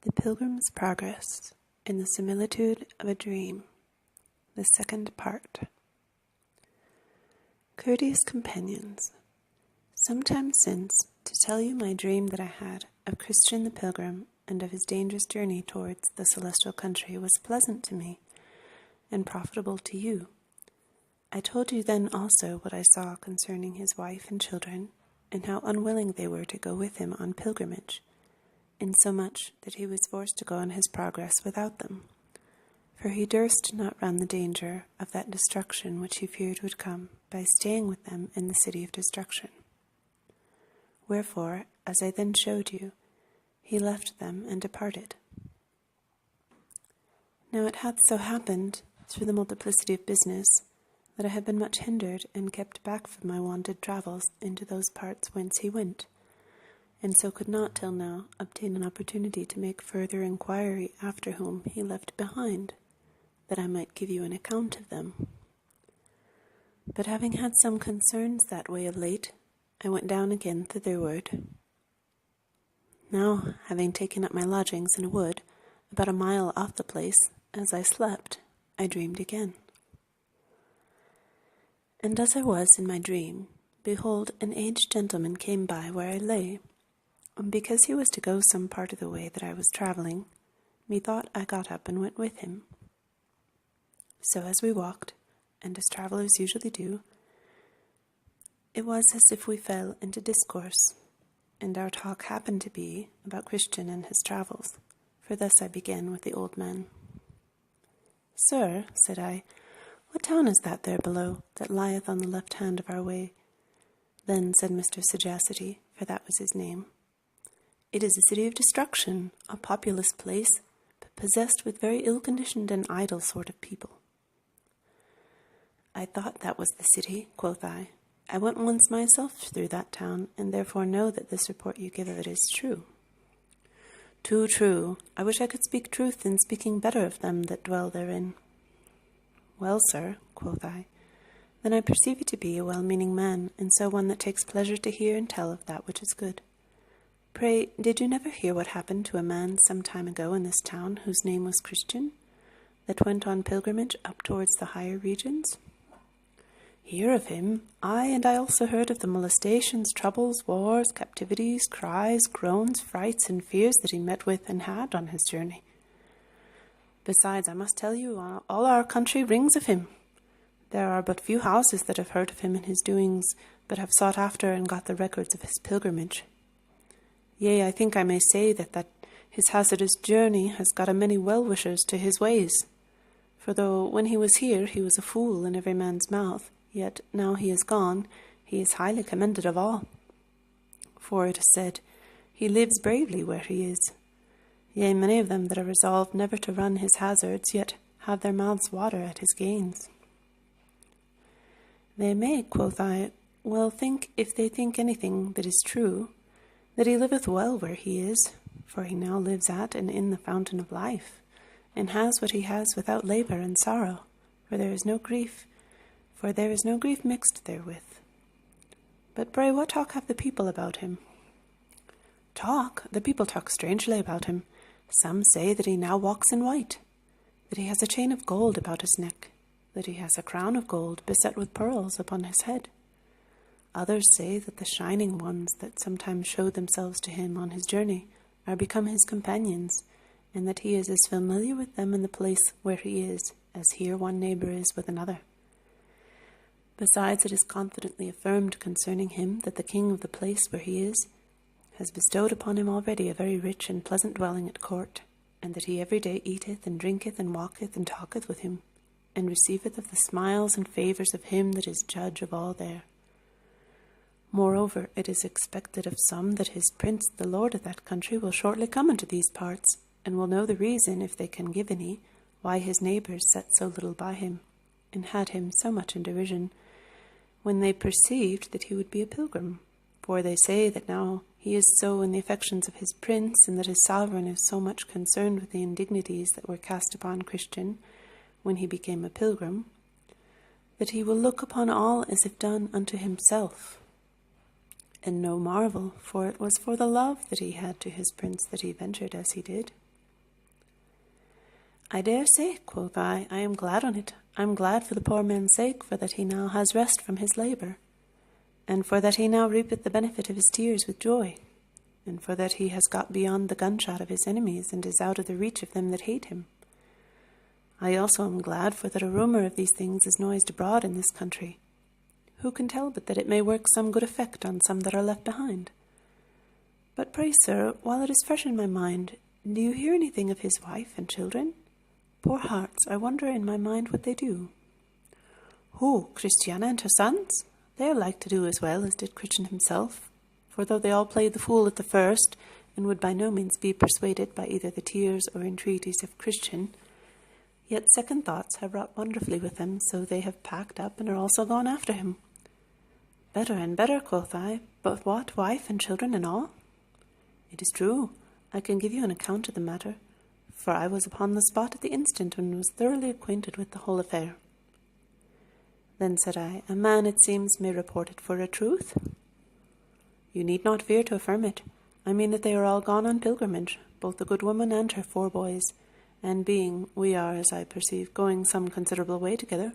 The Pilgrim's Progress in the Similitude of a Dream, the second part. Courteous companions, some time since, to tell you my dream that I had of Christian the Pilgrim and of his dangerous journey towards the celestial country was pleasant to me and profitable to you. I told you then also what I saw concerning his wife and children, and how unwilling they were to go with him on pilgrimage, insomuch that he was forced to go on his progress without them, for he durst not run the danger of that destruction which he feared would come by staying with them in the city of destruction. Wherefore, as I then showed you, he left them and departed. Now it hath so happened, through the multiplicity of business, that I have been much hindered and kept back from my wonted travels into those parts whence he went, and so could not till now obtain an opportunity to make further inquiry after whom he left behind, that I might give you an account of them. But having had some concerns that way of late, I went down again thitherward. Now, having taken up my lodgings in a wood, about a mile off the place, as I slept, I dreamed again. And as I was in my dream, behold, an aged gentleman came by where I lay, and because he was to go some part of the way that I was travelling, methought I got up and went with him. So as we walked, and as travellers usually do, it was as if we fell into discourse, and our talk happened to be about Christian and his travels, for thus I began with the old man. "Sir," said I, "what town is that there below, that lieth on the left hand of our way?" Then said Mr. Sagacity, for that was his name, "It is a city of destruction, a populous place, but possessed with very ill-conditioned and idle sort of people." "I thought that was the city," quoth I. "I went once myself through that town, and therefore know that this report you give of it is true." "Too true. I wish I could speak truth in speaking better of them that dwell therein." "Well, sir," quoth I, "then I perceive you to be a well-meaning man, and so one that takes pleasure to hear and tell of that which is good. Pray, did you never hear what happened to a man some time ago in this town whose name was Christian, that went on pilgrimage up towards the higher regions?" "Hear of him? Aye, and I also heard of the molestations, troubles, wars, captivities, cries, groans, frights, and fears that he met with and had on his journey. Besides, I must tell you, all our country rings of him. There are but few houses that have heard of him and his doings, but have sought after and got the records of his pilgrimage. Yea, I think I may say that his hazardous journey has got a many well-wishers to his ways. For though when he was here he was a fool in every man's mouth, yet now he is gone, he is highly commended of all. For it is said, he lives bravely where he is. Yea, many of them that are resolved never to run his hazards, yet have their mouths water at his gains." "They may," quoth I, "well think, if they think anything that is true, that he liveth well where he is, for he now lives at and in the fountain of life, and has what he has without labour and sorrow, for there is no grief mixed therewith. But pray, what talk have the people about him?" "Talk? The people talk strangely about him. Some say that he now walks in white, that he has a chain of gold about his neck, that he has a crown of gold beset with pearls upon his head. Others say that the shining ones that sometimes show themselves to him on his journey are become his companions, and that he is as familiar with them in the place where he is as here one neighbour is with another. Besides, it is confidently affirmed concerning him that the king of the place where he is has bestowed upon him already a very rich and pleasant dwelling at court, and that he every day eateth and drinketh and walketh and talketh with him, and receiveth of the smiles and favours of him that is judge of all there. Moreover, it is expected of some that his prince, the lord of that country, will shortly come into these parts, and will know the reason, if they can give any, why his neighbours set so little by him, and had him so much in derision, when they perceived that he would be a pilgrim. For they say that now he is so in the affections of his prince, and that his sovereign is so much concerned with the indignities that were cast upon Christian when he became a pilgrim, that he will look upon all as if done unto himself. And no marvel, for it was for the love that he had to his prince that he ventured as he did. I dare say, quoth I am glad on it. I am glad for the poor man's sake, for that he now has rest from his labour, and for that he now reapeth the benefit of his tears with joy, and for that he has got beyond the gunshot of his enemies, and is out of the reach of them that hate him. I also am glad for that a rumour of these things is noised abroad in this country. Who can tell but that it may work some good effect on some that are left behind? But pray, sir, while it is fresh in my mind, do you hear anything of his wife and children? Poor hearts, I wonder in my mind what they do. Who, Christiana and her sons? They are like to do as well as did Christian himself, for though they all played the fool at the first, and would by no means be persuaded by either the tears or entreaties of Christian, yet second thoughts have wrought wonderfully with them, so they have packed up and are also gone after him. Better and better, quoth I, but what, wife and children and all? It is true, I can give you an account of the matter, for I was upon the spot at the instant and was thoroughly acquainted with the whole affair. Then said I, a man, it seems, may report it for a truth. You need not fear to affirm it. I mean that they are all gone on pilgrimage, both the good woman and her 4 boys, and being we are, as I perceive, going some considerable way together,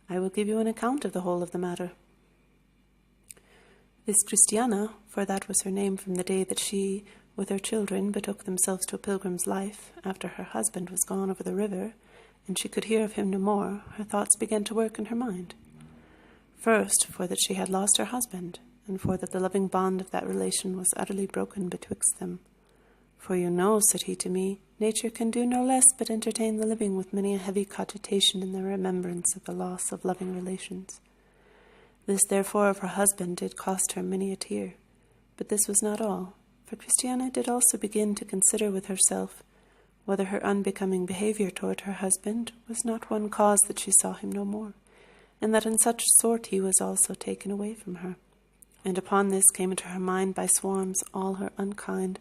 I will give you an account of the whole of the matter. This Christiana, for that was her name from the day that she, with her children, betook themselves to a pilgrim's life, after her husband was gone over the river, and she could hear of him no more, her thoughts began to work in her mind. First, for that she had lost her husband, and for that the loving bond of that relation was utterly broken betwixt them. For you know, said he to me, nature can do no less but entertain the living with many a heavy cogitation in the remembrance of the loss of loving relations. This therefore of her husband did cost her many a tear. But this was not all, for Christiana did also begin to consider with herself whether her unbecoming behaviour toward her husband was not one cause that she saw him no more, and that in such sort he was also taken away from her. And upon this came into her mind by swarms all her unkind,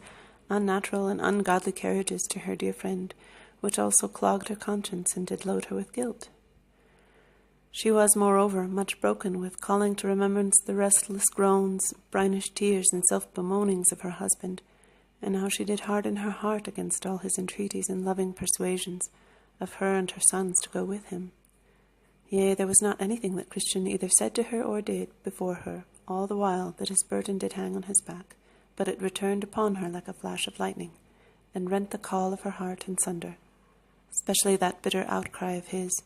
unnatural, and ungodly carriages to her dear friend, which also clogged her conscience and did load her with guilt. She was, moreover, much broken with calling to remembrance the restless groans, brinish tears, and self-bemoanings of her husband, and how she did harden her heart against all his entreaties and loving persuasions of her and her sons to go with him. Yea, there was not anything that Christian either said to her or did before her, all the while that his burden did hang on his back, but it returned upon her like a flash of lightning, and rent the caul of her heart in sunder, especially that bitter outcry of his,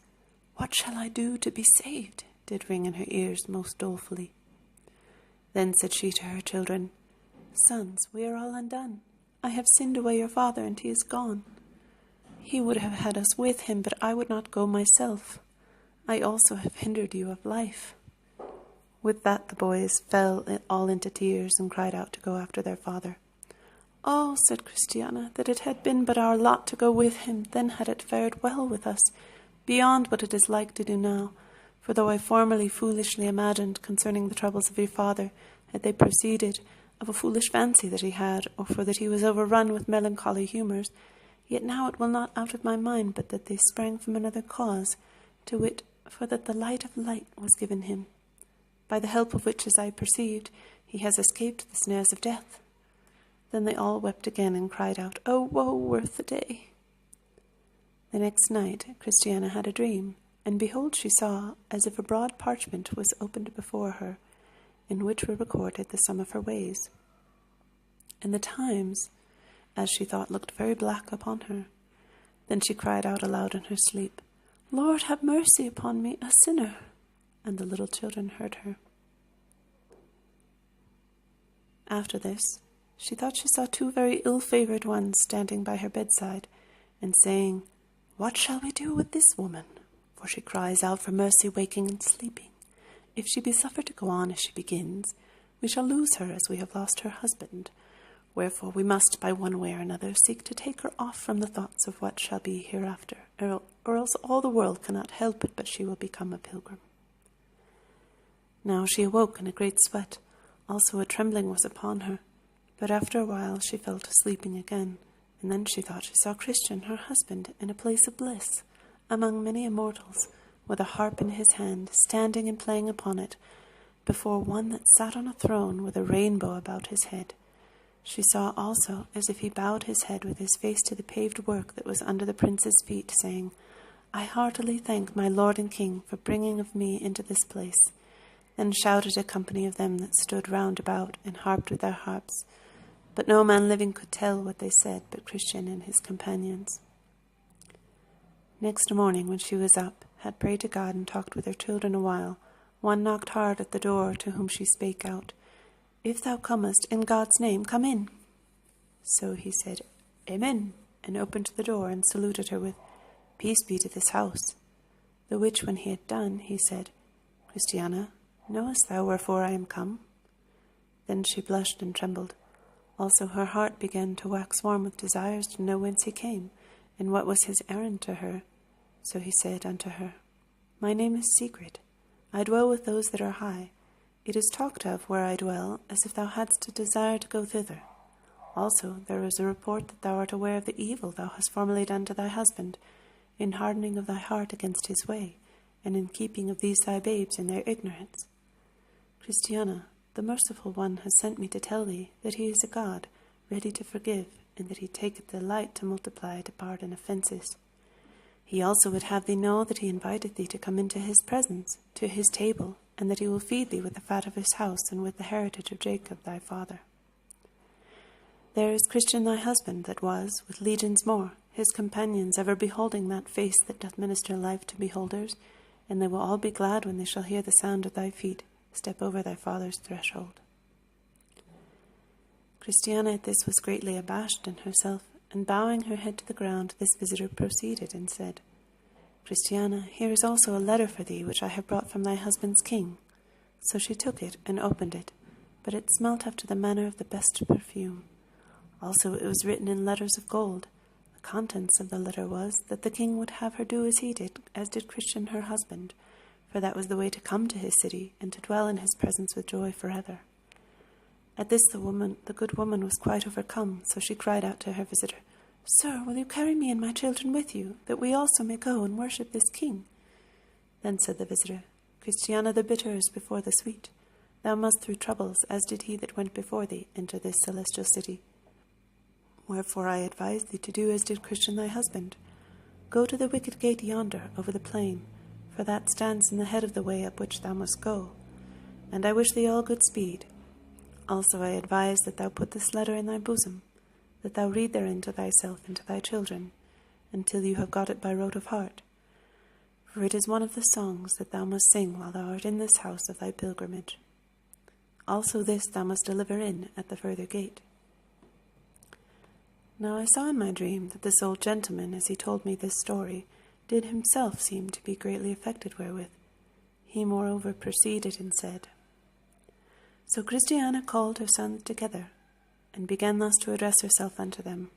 "What shall I do to be saved?" did ring in her ears most dolefully. Then said she to her children, "Sons, we are all undone. I have sinned away your father, and he is gone. He would have had us with him, but I would not go myself. I also have hindered you of life." With that the boys fell all into tears and cried out to go after their father. "Oh," said Christiana, "that it had been but our lot to go with him, then had it fared well with us, beyond what it is like to do now. For though I formerly foolishly imagined concerning the troubles of your father, had they proceeded of a foolish fancy that he had, or for that he was overrun with melancholy humours, yet now it will not out of my mind but that they sprang from another cause, to wit, for that the light of light was given him, by the help of which, as I perceived, he has escaped the snares of death." Then they all wept again and cried out, "Oh, woe worth the day!" The next night Christiana had a dream, and behold she saw as if a broad parchment was opened before her, in which were recorded the sum of her ways. And the times, as she thought, looked very black upon her. Then she cried out aloud in her sleep, "Lord, have mercy upon me, a sinner!" And the little children heard her. After this, she thought she saw 2 very ill-favoured ones standing by her bedside, and saying, "What shall we do with this woman? For she cries out for mercy waking and sleeping. If she be suffered to go on as she begins, we shall lose her as we have lost her husband. Wherefore we must, by one way or another, seek to take her off from the thoughts of what shall be hereafter, or else all the world cannot help it but she will become a pilgrim." Now she awoke in a great sweat, also a trembling was upon her, but after a while she fell to sleeping again, and then she thought she saw Christian, her husband, in a place of bliss, among many immortals, with a harp in his hand, standing and playing upon it, before one that sat on a throne with a rainbow about his head. She saw also as if he bowed his head with his face to the paved work that was under the prince's feet, saying, I heartily thank my lord and king for bringing of me into this place. Then shouted a company of them that stood round about, and harped with their harps. But no man living could tell what they said but Christian and his companions. Next morning, when she was up, had prayed to God and talked with her children a while, one knocked hard at the door, to whom she spake out, If thou comest, in God's name, come in. So he said, Amen, and opened the door, and saluted her with, Peace be to this house. The which when he had done, he said, Christiana, knowest thou wherefore I am come? Then she blushed and trembled. Also her heart began to wax warm with desires to know whence he came, and what was his errand to her. So he said unto her, My name is Secret. I dwell with those that are high. It is talked of where I dwell, as if thou hadst a desire to go thither. Also there is a report that thou art aware of the evil thou hast formerly done to thy husband, in hardening of thy heart against his way, and in keeping of these thy babes in their ignorance. Christiana, the merciful one has sent me to tell thee that he is a God, ready to forgive, and that he taketh delight to multiply to pardon offences. He also would have thee know that he inviteth thee to come into his presence, to his table, and that he will feed thee with the fat of his house, and with the heritage of Jacob thy father. There is Christian thy husband, that was, with legions more, his companions ever beholding that face that doth minister life to beholders, and they will all be glad when they shall hear the sound of thy feet step over thy father's threshold. Christiana at this was greatly abashed in herself, and bowing her head to the ground, this visitor proceeded and said, Christiana, here is also a letter for thee, which I have brought from thy husband's king. So she took it and opened it, but it smelt after the manner of the best perfume. Also it was written in letters of gold. The contents of the letter was, that the king would have her do as he did, as did Christian her husband, for that was the way to come to his city, and to dwell in his presence with joy forever. At this the good woman was quite overcome, so she cried out to her visitor, Sir, will you carry me and my children with you, that we also may go and worship this king? Then said the visitor, Christiana, the bitter is before the sweet. Thou must through troubles, as did he that went before thee, enter this celestial city. Wherefore I advise thee to do as did Christian thy husband. Go to the wicket gate yonder, over the plain, for that stands in the head of the way up which thou must go. And I wish thee all good speed. Also I advise that thou put this letter in thy bosom, that thou read therein to thyself and to thy children, until you have got it by rote of heart. For it is one of the songs that thou must sing while thou art in this house of thy pilgrimage. Also this thou must deliver in at the further gate. Now I saw in my dream that this old gentleman, as he told me this story, did himself seem to be greatly affected wherewith. He moreover proceeded and said, So Christiana called her sons together, and began thus to address herself unto them.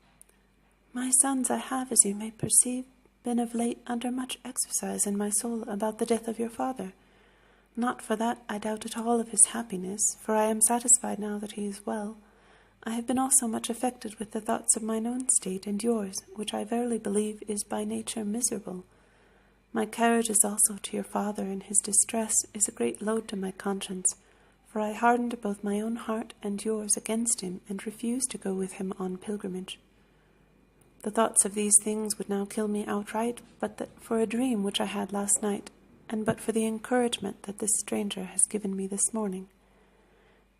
My sons, I have, as you may perceive, been of late under much exercise in my soul about the death of your father. Not for that I doubt at all of his happiness, for I am satisfied now that he is well. I have been also much affected with the thoughts of mine own state and yours, which I verily believe is by nature miserable. My carriage is also to your father, and his distress is a great load to my conscience, for I hardened both my own heart and yours against him, and refused to go with him on pilgrimage. The thoughts of these things would now kill me outright, but that for a dream which I had last night, and but for the encouragement that this stranger has given me this morning.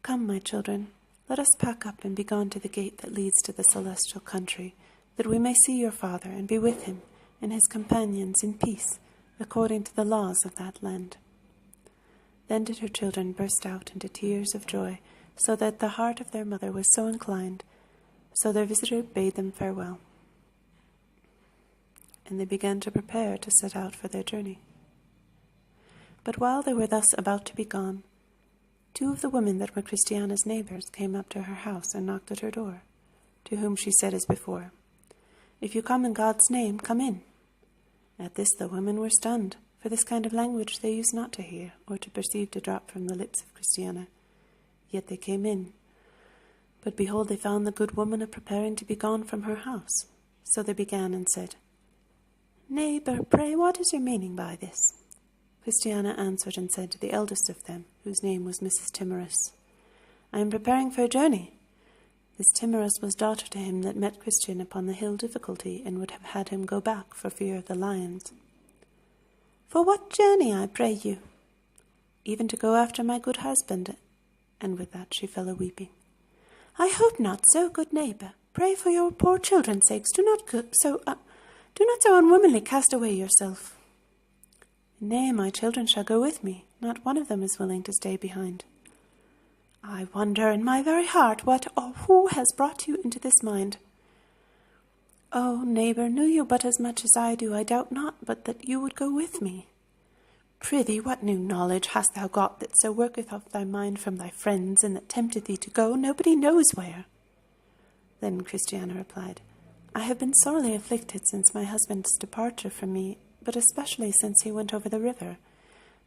Come, my children, let us pack up and be gone to the gate that leads to the celestial country, that we may see your father and be with him and his companions in peace, according to the laws of that land. Then did her children burst out into tears of joy, so that the heart of their mother was so inclined. So their visitor bade them farewell, and they began to prepare to set out for their journey. But while they were thus about to be gone, 2 of the women that were Christiana's neighbours came up to her house and knocked at her door, to whom she said as before, If you come in God's name, come in. At this the women were stunned, for this kind of language they used not to hear, or to perceive to drop from the lips of Christiana. Yet they came in. But behold, they found the good woman a-preparing to be gone from her house. So they began and said, Neighbour, pray, what is your meaning by this? Christiana answered and said to the eldest of them, whose name was Mrs. Timorous, I am preparing for a journey. This Timorous was daughter to him that met Christian upon the hill Difficulty, and would have had him go back for fear of the lions. For what journey, I pray you? Even to go after my good husband. And with that she fell a-weeping. I hope not so, good neighbour. Pray for your poor children's sakes. Do not so unwomanly cast away yourself. Nay, my children shall go with me. Not one of them is willing to stay behind. I wonder in my very heart what or who has brought you into this mind. Oh, neighbour, knew you but as much as I do, I doubt not but that you would go with me. Prithee, what new knowledge hast thou got that so worketh off thy mind from thy friends, and that tempteth thee to go nobody knows where? Then Christiana replied, I have been sorely afflicted since my husband's departure from me, but especially since he went over the river.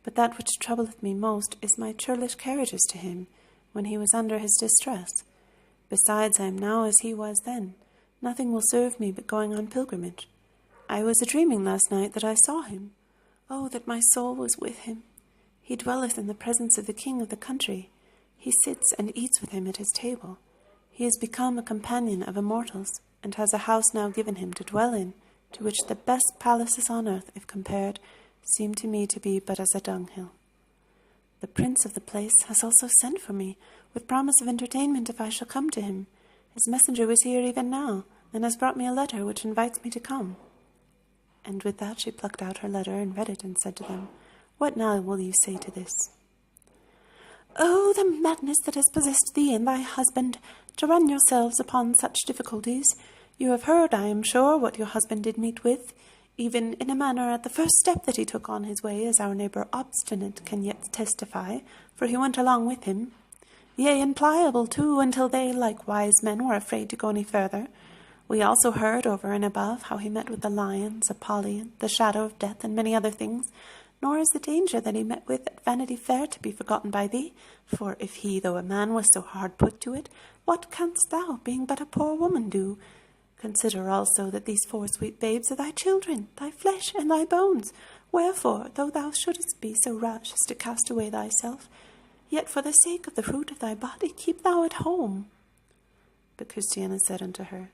But that which troubleth me most is my churlish carriages to him, when he was under his distress. Besides, I am now as he was then. Nothing will serve me but going on pilgrimage. I was a-dreaming last night that I saw him. Oh, that my soul was with him! He dwelleth in the presence of the king of the country. He sits and eats with him at his table. He is become a companion of immortals, and has a house now given him to dwell in, to which the best palaces on earth, if compared, seem to me to be but as a dunghill. The prince of the place has also sent for me, with promise of entertainment if I shall come to him. His messenger was here even now, and has brought me a letter which invites me to come. And with that she plucked out her letter and read it, and said to them, What now will you say to this? Oh, the madness that has possessed thee and thy husband, to run yourselves upon such difficulties! You have heard, I am sure, what your husband did meet with, even in a manner at the first step that he took on his way, as our neighbour Obstinate can yet testify, for he went along with him. Yea, and Pliable too, until they, like wise men, were afraid to go any further. We also heard, over and above, how he met with the lions, Apollyon, the shadow of death, and many other things. Nor is the danger that he met with at Vanity Fair to be forgotten by thee. For if he, though a man, was so hard put to it, what canst thou, being but a poor woman, do? Consider also that these 4 sweet babes are thy children, thy flesh and thy bones. Wherefore, though thou shouldest be so rash as to cast away thyself, yet for the sake of the fruit of thy body keep thou at home. But Christiana said unto her,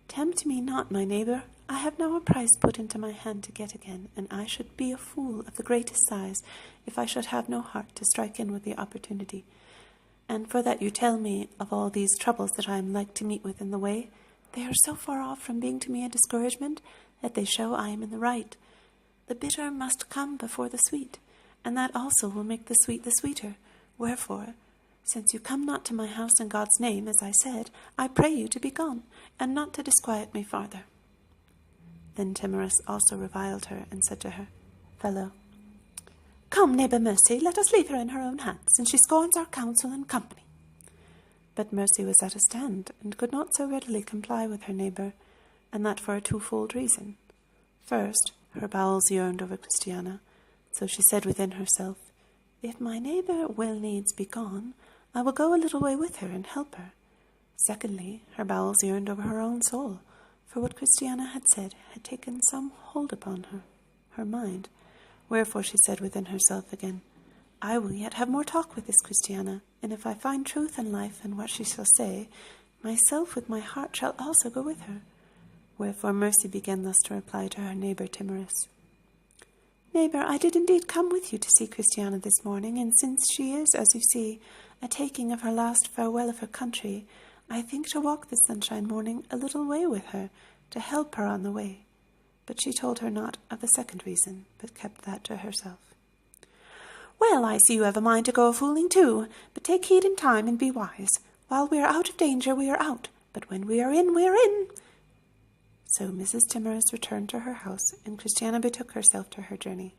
Tempt me not, my neighbour. I have now a price put into my hand to get again, and I should be a fool of the greatest size if I should have no heart to strike in with the opportunity. And for that you tell me of all these troubles that I am like to meet with in the way, they are so far off from being to me a discouragement that they show I am in the right. The bitter must come before the sweet, and that also will make the sweet the sweeter. Wherefore, since you come not to my house in God's name, as I said, I pray you to be gone, and not to disquiet me farther. Then Timorous also reviled her, and said to her, Fellow, come, neighbour Mercy, let us leave her in her own hands, since she scorns our counsel and company. But Mercy was at a stand, and could not so readily comply with her neighbour, and that for a twofold reason. First, her bowels yearned over Christiana, so she said within herself, If my neighbour will needs be gone, I will go a little way with her and help her. Secondly, her bowels yearned over her own soul, for what Christiana had said had taken some hold upon her mind. Wherefore she said within herself again, I will yet have more talk with this Christiana, and if I find truth in life and what she shall say, myself with my heart shall also go with her. Wherefore Mercy began thus to reply to her neighbour Timorous. Neighbour, I did indeed come with you to see Christiana this morning, and since she is, as you see, a taking of her last farewell of her country, I think to walk this sunshine morning a little way with her, to help her on the way. But she told her not of the second reason, but kept that to herself. Well, I see you have a mind to go a-fooling too, but take heed in time and be wise. While we are out of danger, we are out, but when we are in, we are in. So Mrs. Timorous returned to her house, and Christiana betook herself to her journey.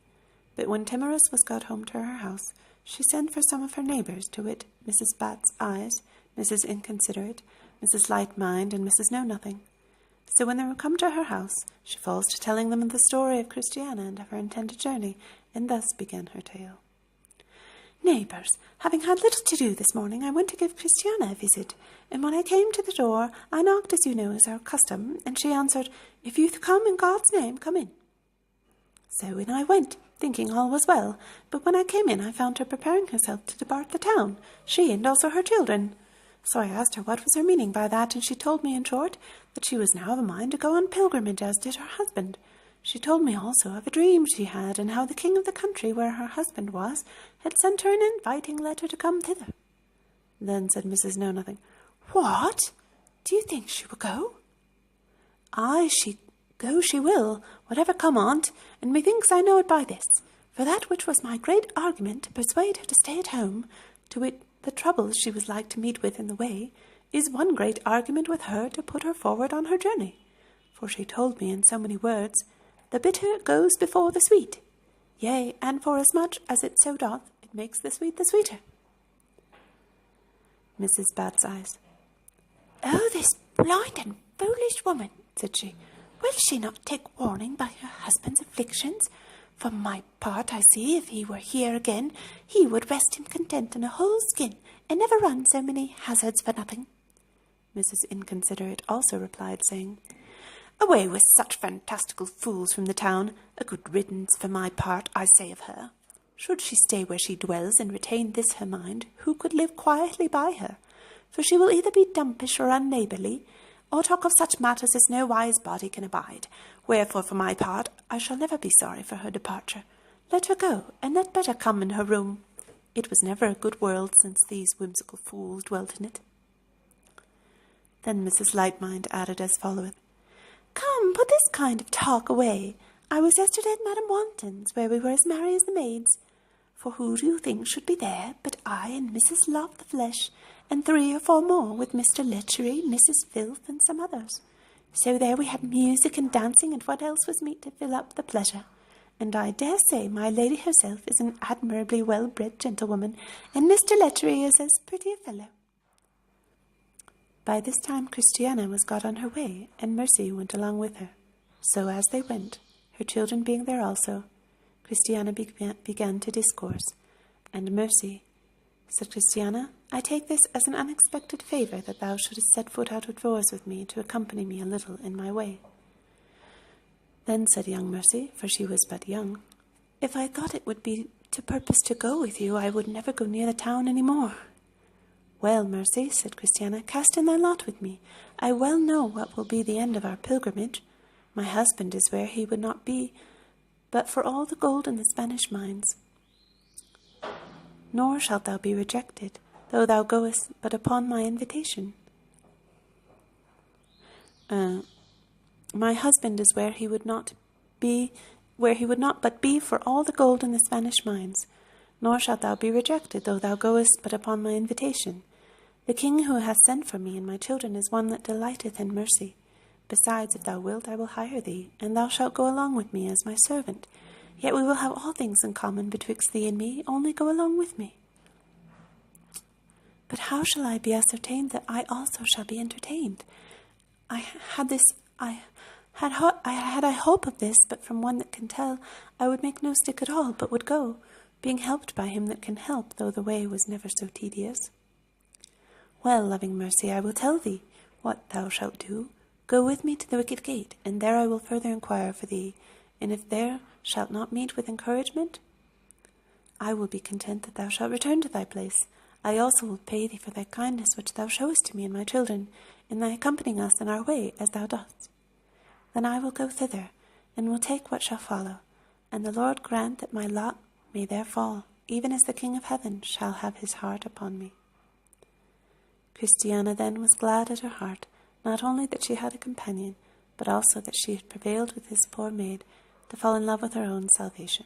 But when Timorous was got home to her house, she sent for some of her neighbours, to wit, Mrs. Bat's Eyes, Mrs. Inconsiderate, Mrs. Light Mind, and Mrs. Know-Nothing. So when they were come to her house, she falls to telling them of the story of Christiana and of her intended journey, and thus began her tale. Neighbours, having had little to do this morning, I went to give Christiana a visit, and when I came to the door, I knocked as you know is our custom, and she answered, If you come in God's name, come in. So in I went, thinking all was well, but when I came in, I found her preparing herself to depart the town, she and also her children. So I asked her what was her meaning by that, and she told me, in short, that she was now of a mind to go on pilgrimage, as did her husband. She told me also of a dream she had, and how the king of the country where her husband was had sent her an inviting letter to come thither. Then said Mrs. Know-nothing, What? Do you think she will go? Aye, she will, whatever come on't, and methinks I know it by this, for that which was my great argument to persuade her to stay at home, to wit, the troubles she was like to meet with in the way, is one great argument with her to put her forward on her journey. For she told me in so many words, The bitter goes before the sweet. Yea, and forasmuch as it so doth, it makes the sweet the sweeter. Mrs. Badsize. Oh, this blind and foolish woman, said she. Will she not take warning by her husband's afflictions? For my part, I see if he were here again, he would rest in content in a whole skin, and never run so many hazards for nothing. Mrs. Inconsiderate also replied, saying, Away with such fantastical fools from the town. A good riddance for my part, I say of her. Should she stay where she dwells and retain this her mind, who could live quietly by her? For she will either be dumpish or unneighbourly, or talk of such matters as no wise body can abide. Wherefore, for my part, I shall never be sorry for her departure. Let her go, and let better come in her room. It was never a good world since these whimsical fools dwelt in it. Then Mrs. Lightmind added as followeth, Come, put this kind of talk away. I was yesterday at Madam Wanton's, where we were as merry as the maids. For who do you think should be there but I and Mrs. Love the Flesh, and 3 or 4 more, with Mr. Lechery, Mrs. Filth, and some others. So there we had music and dancing, and what else was meet to fill up the pleasure. And I dare say my lady herself is an admirably well-bred gentlewoman, and Mr. Lechery is as pretty a fellow. By this time Christiana was got on her way, and Mercy went along with her. So as they went, her children being there also, Christiana began to discourse, and Mercy said, Christiana, I take this as an unexpected favour that thou shouldest set foot out of doors with me to accompany me a little in my way. Then said young Mercy, for she was but young, If I thought it would be to purpose to go with you, I would never go near the town any more. Well, Mercy, said Christiana, cast in thy lot with me. I well know what will be the end of our pilgrimage. My husband is where he would not be, but for all the gold in the Spanish mines. Nor shalt thou be rejected, though thou goest but upon my invitation. My husband is where he would not but be for all the gold in the Spanish mines. Nor shalt thou be rejected, though thou goest but upon my invitation. The king who hath sent for me and my children is one that delighteth in mercy. Besides, if thou wilt, I will hire thee, and thou shalt go along with me as my servant. Yet we will have all things in common betwixt thee and me, only go along with me. But how shall I be ascertained that I also shall be entertained? I had hope of this, but from one that can tell, I would make no stick at all, but would go, being helped by him that can help, though the way was never so tedious. Well, loving Mercy, I will tell thee what thou shalt do. Go with me to the wicket gate, and there I will further inquire for thee, and if there shalt not meet with encouragement, I will be content that thou shalt return to thy place. I also will pay thee for thy kindness which thou showest to me and my children, in thy accompanying us in our way, as thou dost. Then I will go thither, and will take what shall follow, and the Lord grant that my lot may there fall, even as the King of Heaven shall have his heart upon me. Christiana then was glad at her heart, not only that she had a companion, but also that she had prevailed with his poor maid to fall in love with her own salvation.